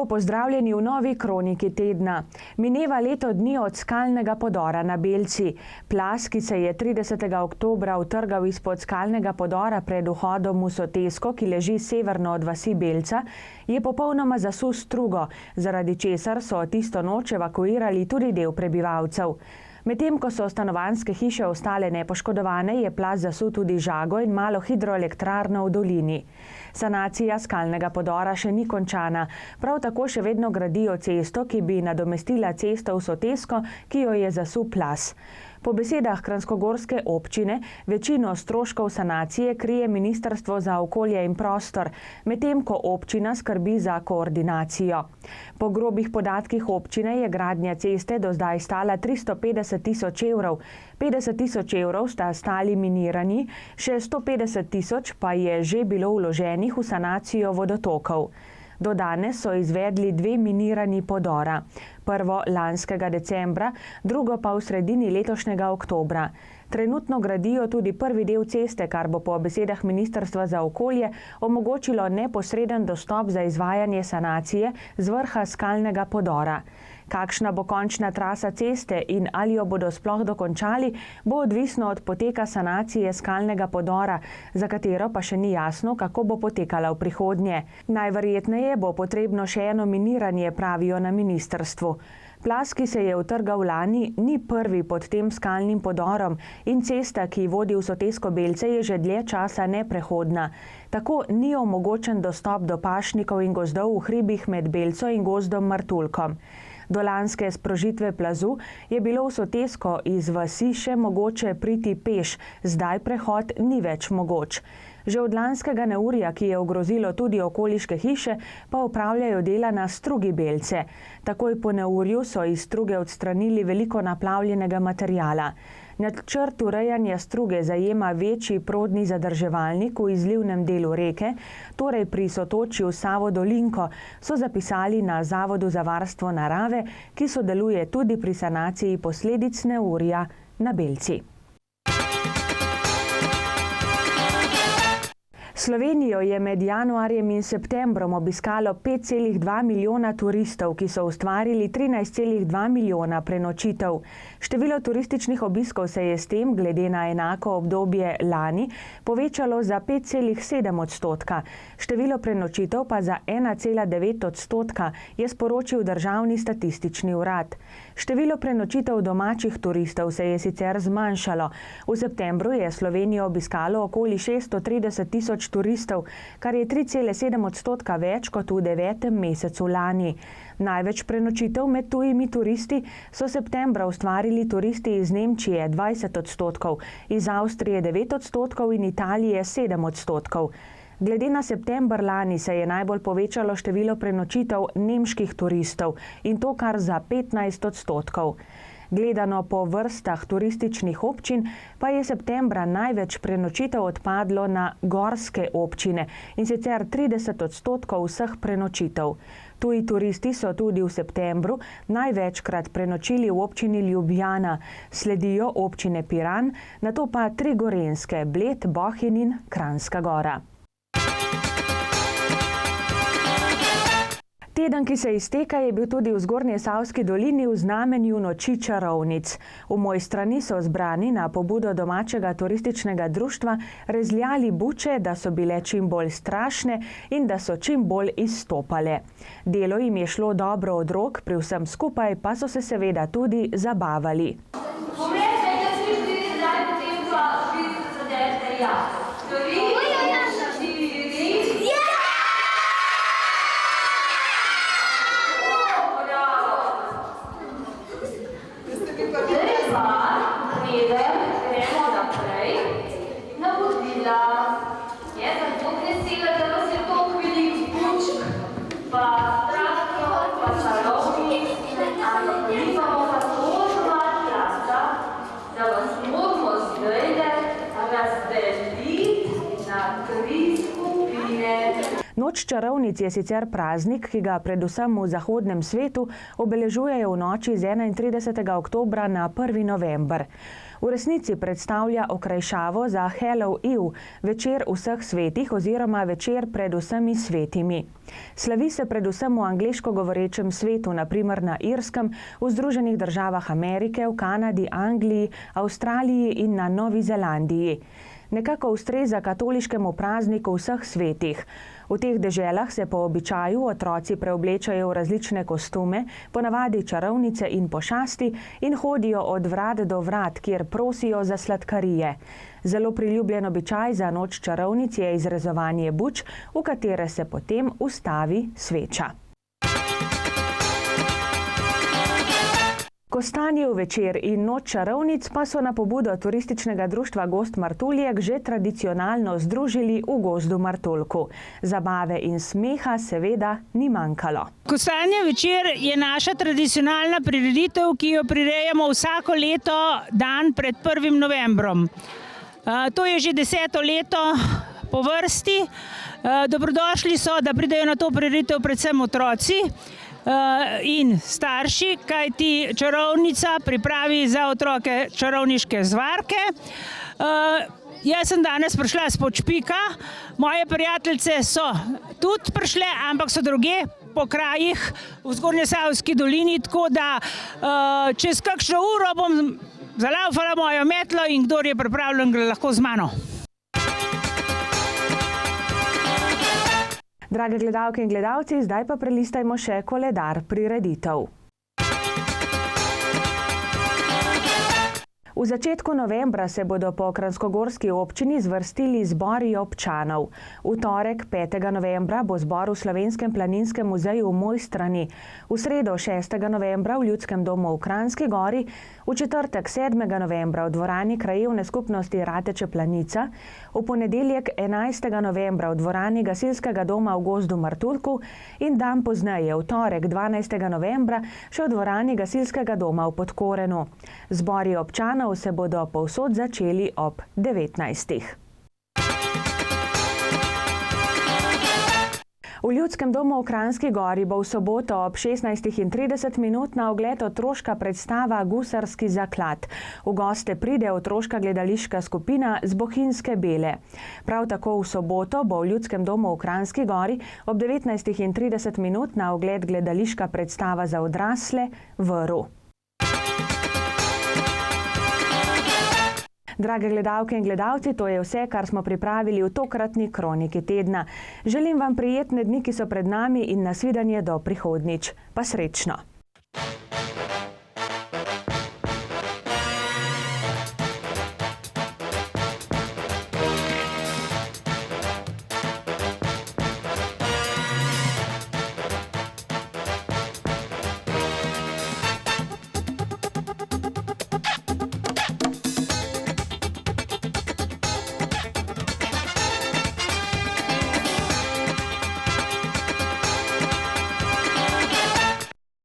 pozdravljeni v novi kroniki tedna. Mineva leto dni od skalnega podora na Belci. Plaz, ki se je 30. oktobra utrgal izpod skalnega podora pred vhodom v Sotesko, ki leži severno od vasi Belca, je popolnoma zasul strugo, zaradi česar so tisto noč evakuirali tudi del prebivalcev. Medtem ko so stanovanjske hiše ostale nepoškodovane, je plaz zasul tudi Žago in malo hidroelektrarno v dolini. Sanacija skalnega podora še ni končana. Prav tako še vedno gradijo cesto, ki bi nadomestila cesto v Sotesko, ki jo je zasul plaz. Po besedah kranjskogorske občine večino stroškov sanacije krije Ministrstvo za okolje in prostor, medtem ko občina skrbi za koordinacijo. Po grobih podatkih občine je gradnja ceste do zdaj stala 350 tisoč evrov. 50 tisoč evrov sta stali minirani, še 150 tisoč pa je že bilo vloženih v sanacijo vodotokov. Do danes so izvedli 2 minirani podora. Prvo lanskega decembra, drugo pa v sredini letošnjega oktobra. Trenutno gradijo tudi prvi del ceste, kar bo po besedah Ministrstva za okolje omogočilo neposreden dostop za izvajanje sanacije z vrha skalnega podora. Kakšna bo končna trasa ceste in ali jo bodo sploh dokončali, bo odvisno od poteka sanacije skalnega podora, za katero pa še ni jasno, kako bo potekala v prihodnje. Najverjetneje bo potrebno še eno miniranje, pravijo na ministrstvu. Plaz, ki se je utrgal lani, ni prvi pod tem skalnim podorom in cesta, ki vodi v Sotesko Belce, je že dlje časa neprehodna. Tako ni omogočen dostop do pašnikov in gozdov v hribih med Belco in gozdom Martuljkom. Do lanske sprožitve plazu je bilo v Sotesko iz vasi še mogoče priti peš, zdaj prehod ni več mogoč. Že od lanskega neurja, ki je ogrozilo tudi okoliške hiše, pa upravljajo dela na strugi Belce. Takoj po neurju so iz struge odstranili veliko naplavljenega materijala. Načrt urejanja struge zajema večji prodni zadrževalnik v izlivnem delu reke, torej pri sotočju Savo Dolinko, so zapisali na Zavodu za varstvo narave, ki sodeluje tudi pri sanaciji posledic neurja na Belci. Slovenijo je med januarjem in septembrom obiskalo 5,2 milijona turistov, ki so ustvarili 13,2 milijona prenočitev. Število turističnih obiskov se je s tem, glede na enako obdobje lani, povečalo za 5,7 odstotka. Število prenočitev pa za 1,9 odstotka, je sporočil Državni statistični urad. Število prenočitev domačih turistov se je sicer zmanjšalo. V septembru je Slovenijo obiskalo okoli 630 tisoč turistov, kar je 3,7 odstotka več kot v 9. mesecu lani. Največ prenočitev med tujimi turisti so septembra ustvarili turisti iz Nemčije 20 odstotkov, iz Avstrije 9 odstotkov in Italije 7 odstotkov. Glede na september lani se je najbolj povečalo število prenočitev nemških turistov in to kar za 15 odstotkov. Gledano po vrstah turističnih občin pa je septembra največ prenočitev odpadlo na gorske občine in sicer 30 odstotkov vseh prenočitev. Tuji turisti so tudi v septembru največkrat prenočili v občini Ljubljana, sledijo občine Piran, nato pa 3 gorenjske, Bled, Bohinj in Kranjska Gora. Teden, ki se izteka, je bil tudi v Zgornjesavski dolini v znamenju noči čarovnic. V Mojstrani so zbrani na pobudo domačega turističnega društva rezljali buče, da so bile čim bolj strašne in da so čim bolj izstopale. Delo jim je šlo dobro od rok, pri vsem skupaj pa so se seveda tudi zabavali. Gremo naprej, navodila. Je zato vesela, da vas je toliko veliko bučk, pa traktor, pa čarovnic, ampak mi pa bomo tako žvati. čarovnic je sicer praznik, ki ga predvsem v zahodnem svetu obeležujejo v noči z 31. oktobra na 1. november. V resnici predstavlja okrajšavo za Hallow Eve, večer vseh svetih oziroma večer pred vsemi svetimi. Slavi se predvsem v angleško govorečem svetu, naprimer na Irskem, v Združenih državah Amerike, v Kanadi, Angliji, Avstraliji in na Novi Zelandiji. Nekako ustreza katoliškemu prazniku vseh svetih. V teh deželah se po običaju otroci preoblečajo v različne kostume, ponavadi čarovnice in pošasti, in hodijo od vrat do vrat, kjer prosijo za sladkarije. Zelo priljubljen običaj za noč čarovnic je izrezovanje buč, v katere se potem vstavi sveča. Kostanjev večer in noč čarovnic pa so na pobudo turističnega društva Gozd Martuljek že tradicionalno združili v Gozdu Martuljku. Zabave in smeha seveda ni manjkalo. Kostanjev večer je naša tradicionalna prireditev, ki jo prirejamo vsako leto dan pred 1. novembrom. To je že 10. leto po vrsti. Dobrodošli so, da pridejo na to prireditev predvsem otroci in starši, kajti čarovnica pripravi za otroke čarovniške zvarke. Jaz sem danes prišla s Počpika, moje prijateljice so tudi prišle, ampak so drugje po krajih v Zgornjesavski dolini, tako da čez kakšno uro bom zalaufala mojo metlo in kdor je pripravljen, gre lahko z mano. Drage gledalke in gledalci, zdaj pa prelistajmo še koledar prireditev. V začetku novembra se bodo po kranjskogorski občini zvrstili zbori občanov. V torek 5. novembra bo zbor v Slovenskem planinskem muzeju v Mojstrani, v sredo 6. novembra v Ljudskem domu v Kranjski Gori, v četrtek 7. novembra v dvorani krajevne skupnosti Rateče Planica, v ponedeljek 11. novembra v dvorani gasilskega doma v Gozdu Martuljku in dan pozneje, v torek 12. novembra, še v dvorani gasilskega doma v Podkorenu. Zbori občanov se bodo povsod začeli ob 19. V Ljudskem domu v Kranjski Gori bo v soboto ob 16:30 na ogled otroška predstava Gusarski zaklad. V goste pride otroška gledališka skupina z Bohinjske Bele. Prav tako v soboto bo v Ljudskem domu v Kranjski Gori ob 19:30 na ogled gledališka predstava za odrasle Vrv. Drage gledalke in gledalci, to je vse, kar smo pripravili v tokratni kroniki tedna. Želim vam prijetne dni, ki so pred nami in nasvidenje do prihodnjič. Pa srečno!